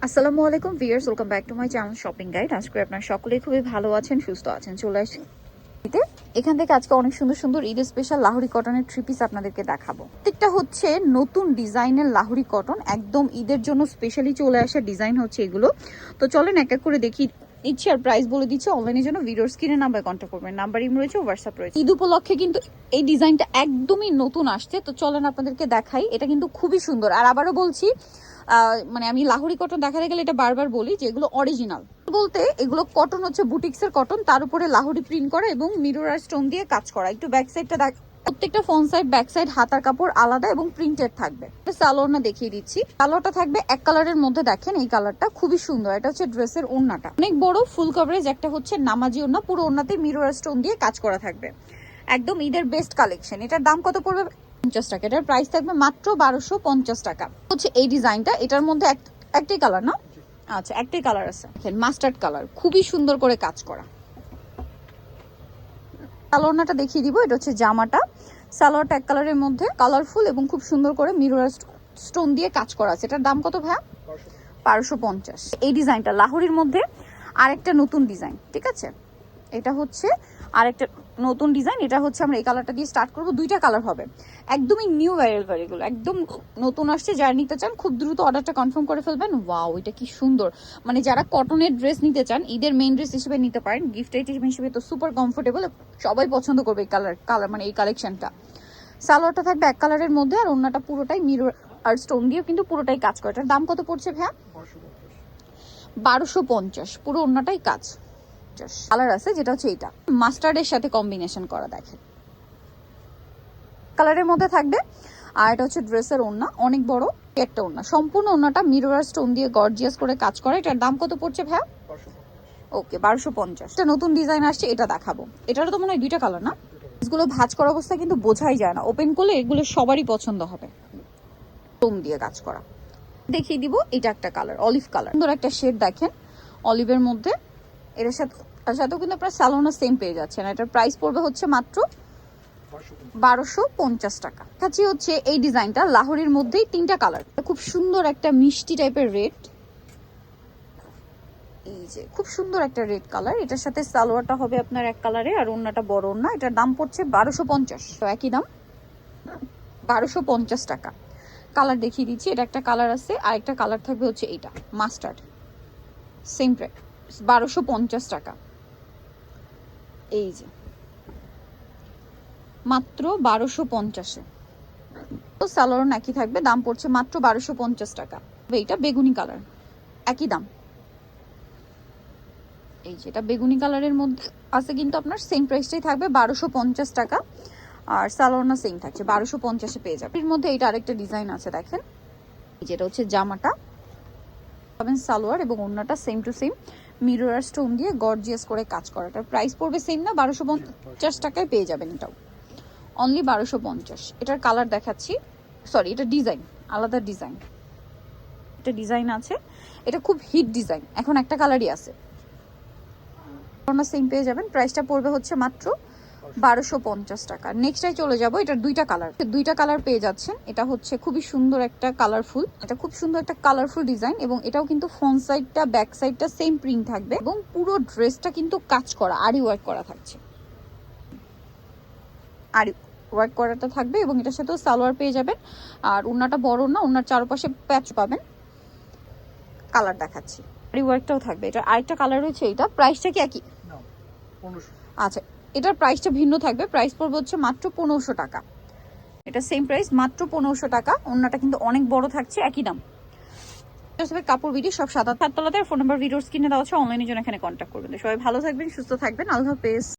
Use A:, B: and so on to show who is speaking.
A: আসসালামু আলাইকুম viewers, welcome back to my channel shopping guide. আজকে আপনারা সকলেই খুবই ভালো আছেন, সুস্থ আছেন। চলে আসি এখান থেকে আজকে অনেক সুন্দর সুন্দর ঈদ স্পেশাল লাহোরি কটনের থ্রি পিস আপনাদেরকে দেখাবো। প্রত্যেকটা হচ্ছে নতুন ডিজাইনের লাহোরি কটন, একদম ঈদের জন্য স্পেশালি চলে আসা ডিজাইন হচ্ছে এগুলো। তো চলেন এক এক করে দেখি ইচ্ছে আর প্রাইস বলে দিচ্ছি। অনলাইনের জন্য ভিডিওর স্ক্রিনে নাম্বার কন্ট্যাক্ট করবেন, নাম্বার ইম রয়েছে, হোয়াটসঅ্যাপ রয়েছে। ঈদ উপলক্ষে কিন্তু এই ডিজাইনটা একদমই নতুন আসছে। তো চলেন আপনাদেরকে দেখাই, এটা কিন্তু খুবই সুন্দর। আর আবারও বলছি, মানে আমি লাহোরি কটন দেখাতে গেলে এটা বারবার বলি যে এগুলো অরিজিনাল বলতে, এগুলো কটন হচ্ছে বুটিক্সের কটন, তার উপরে লাহোরি প্রিন্ট করা এবং মিরর আর স্টোন দিয়ে কাজ করা। একটু ব্যাক সাইডটা দেখ, প্রত্যেকটা ফ্রন্ট সাইড ব্যাক সাইড হাতার কাপড় আলাদা এবং প্রিন্টেড থাকবে। সালোয়ারটা দেখিয়ে দিচ্ছি, সালোয়ারটা থাকবে এক কালারের মধ্যে। দেখেন এই কালারটা খুবই সুন্দর। এটা হচ্ছে ড্রেসের ওড়নাটা, অনেক বড় ফুল কভারেজ, একটা হচ্ছে নামাজি ওড়না, পুরো ওড়নাতে মিরর আর স্টোন দিয়ে কাজ করা থাকবে। একদম ঈদের বেস্ট কালেকশন। এটার দাম কত পড়বে? 50 টাকা। এটার প্রাইস থাকবে মাত্র 1250 টাকা। হচ্ছে এই ডিজাইনটা, এটার মধ্যে একটাই কালার না? আচ্ছা, একটাই কালার আছে, মাস্টার্ড কালার, খুবই সুন্দর করে কাজ করা। সালোয়ারটা দেখিয়ে দিব। এটা হচ্ছে জামাটা, সালোয়ারটা এক কালারের মধ্যে কালারফুল এবং খুব সুন্দর করে মিরর স্টোন দিয়ে কাজ করা আছে। এটার দাম কত ভাইয়া? 1250। এই ডিজাইনটা লাহোরির মধ্যে আরেকটা নতুন ডিজাইন, ঠিক আছে? এটা হচ্ছে আরেকটা নতুন ডিজাইন। এটা হচ্ছে আমরা এই কালারটা দিয়ে স্টার্ট করব। দুইটা কালার হবে, একদমই নিউ অ্যারাইভাল, এগুলো একদম নতুন আসছে। যারা নিতে চান খুব দ্রুত অর্ডারটা কনফার্ম করে ফেলবেন। ওয়াও, এটা কি সুন্দর! মানে যারা কটনের ড্রেস নিতে চান, ঈদের মেইন ড্রেস হিসেবে নিতে পারেন, গিফট আইটেম হিসেবে তো সুপার কমফোর্টেবল, সবাই পছন্দ করবে এই কালার মানে এই কালেকশনটা। সালোয়ারটা থাকবে এক কালারের মধ্যে, আর ওড়নাটা পুরোটাই মিরর আর স্টোন দিয়ে কিন্তু পুরোটাই কাজ করে। এটার দাম কত পড়ছে ভাইয়া? 1250। পুরো ওড়নাটাই কাজ। কালার আছে, যেটা হচ্ছে এইটা মাস্টার্ডের সাথে কম্বিনেশন করা, দেখেন কালারের মধ্যে থাকবে। আর এটা হচ্ছে ড্রেসের ওড়না, অনেক বড় একটা ওড়না, সম্পূর্ণ ওড়নাটা মিরর আর স্টোন দিয়ে গর্জিয়াস করে কাজ করা। এটার দাম কত পড়ছে ভাইয়া? ওকে, 1250। এটা নতুন ডিজাইন আসছে, এটা দেখাবো। এটারও তো মনে হয় দুইটা কালার না? এগুলো ভাঁজ করা অবস্থা কিন্তু বোঝাই যায় না, ওপেন করলে এগুলো সবারই পছন্দ হবে। স্টোন দিয়ে কাজ করা দেখিয়ে দিব। এটা একটা কালার, অলিভ কালার, সুন্দর একটা শেড, দেখেন অলিভের মধ্যে। এর সাথেও কিন্তু আপনার সালোনা সেম পেয়ে যাচ্ছেন। এটার প্রাইস পড়বে হচ্ছে মাত্র 1250 টাকা। কাছে হচ্ছে এই ডিজাইনটা লাহোরির মধ্যেই তিনটা কালার, খুব সুন্দর একটা মিষ্টি টাইপের রেড, এই যে খুব সুন্দর একটা রেড কালার। এটার সাথে সালোয়ারটা হবে আপনার এক কালারে, আর ওড়নাটা বড় ওড়না। এটার দাম পড়ছে 1250, তো একই দাম 1250 টাকা। কালার দেখিয়ে দিচ্ছি, এটা একটা কালার আছে, আর একটা কালার থাকবে হচ্ছে এইটা মাস্টার্ড, সেম প্রাইস 1250 টাকা। এই যে মাত্র 1250-এ। তো সালোয়ার একই থাকবে, দাম পড়ছে মাত্র 1250 টাকা। এইটা বেগুনি কালার, একই দাম। এই যে এটা বেগুনি কালারের মধ্যে আছে, কিন্তু আপনার সেম প্রাইসটাই থাকবে 1250 টাকা। আর সালোয়ার সেম থাকছে, 1250-এ পেয়ে যাবে। এর মধ্যে এইটা আরেকটা ডিজাইন আছে, দেখেন যেটা হচ্ছে জামাটা পাবেন সালোয়ার এবং ওড়নাটা সেম টু সেম মিরর আর স্টোন দিয়ে গর্জিয়াস করে কাজ করাটা। প্রাইস পড়বে সেম না, 1250 টাকায় পেয়ে যাবেন এটাও, অনলি 1250। এটার কালার দেখাচ্ছি, সরি এটা ডিজাইন, আলাদা ডিজাইন, এটা ডিজাইন আছে। এটা খুব হিট ডিজাইন, এখন একটা কালারই আছে, সেম পেয়ে যাবেন। প্রাইসটা পড়বে হচ্ছে মাত্র 1250 টাকা। নেক্সটটাই চলে যাব, এটার দুইটা কালার পেয়ে যাচ্ছেন। এটা হচ্ছে খুবই সুন্দর একটা কালারফুল, এটা খুব সুন্দর একটা কালারফুল ডিজাইন, এবং এটাও কিন্তু ফ্রন্ট সাইডটা ব্যাক সাইডটা সেম প্রিন্ট থাকবে, এবং পুরো ড্রেসটা কিন্তু কাজ করা, আরি ওয়ার্ক করা থাকছে, আরি ওয়ার্ক করাটা থাকবে। এবং এটার সাথেও সালোয়ার পেয়ে যাবেন, আর ওড়নাটা বড় না, ওড়নার চারপাশে প্যাচ পাবেন। কালার দেখাচ্ছি, আরি ওয়ার্কটাও থাকবে। এটা আরেকটা কালার রয়েছে, এটা প্রাইসটা কি একই? আচ্ছা, এটার প্রাইসটা ভিন্ন থাকবে, প্রাইস পড়বে হচ্ছে মাত্র 1500 টাকা। এটা সেম প্রাইস, মাত্র 1500 টাকা। ওড়নাটা কিন্তু অনেক বড় থাকছে, একই দাম। কাপড় ভিডিও সব 7 তলাতে, ফোন নাম্বার ভিডিওর স্ক্রিনে দেওয়া আছে, অনলাইনের জন্য এখানে কন্ট্যাক্ট করবেন। সবাই ভালো থাকবেন, সুস্থ থাকবেন, আল্লাহ হাফেজ।